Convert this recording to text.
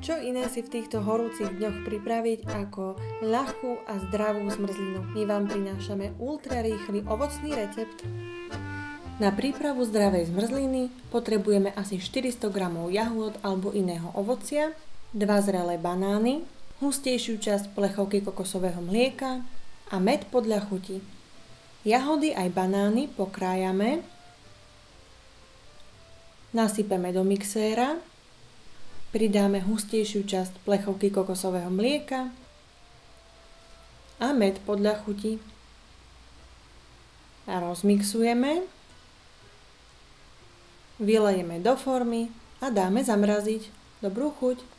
Čo iné si v týchto horúcich dňoch pripraviť ako ľahkú a zdravú zmrzlinu? My vám prinášame ultra rýchly ovocný recept. Na prípravu zdravej zmrzliny potrebujeme asi 400 g jahôd alebo iného ovocia, 2 zrelé banány, hustejšiu časť plechovky kokosového mlieka a med podľa chuti. Jahody aj banány pokrájame, nasypeme do mixéra, pridáme hustejšiu časť plechovky kokosového mlieka a med podľa chuti. A rozmixujeme, vylejeme do formy a dáme zamraziť. Dobrú chuť!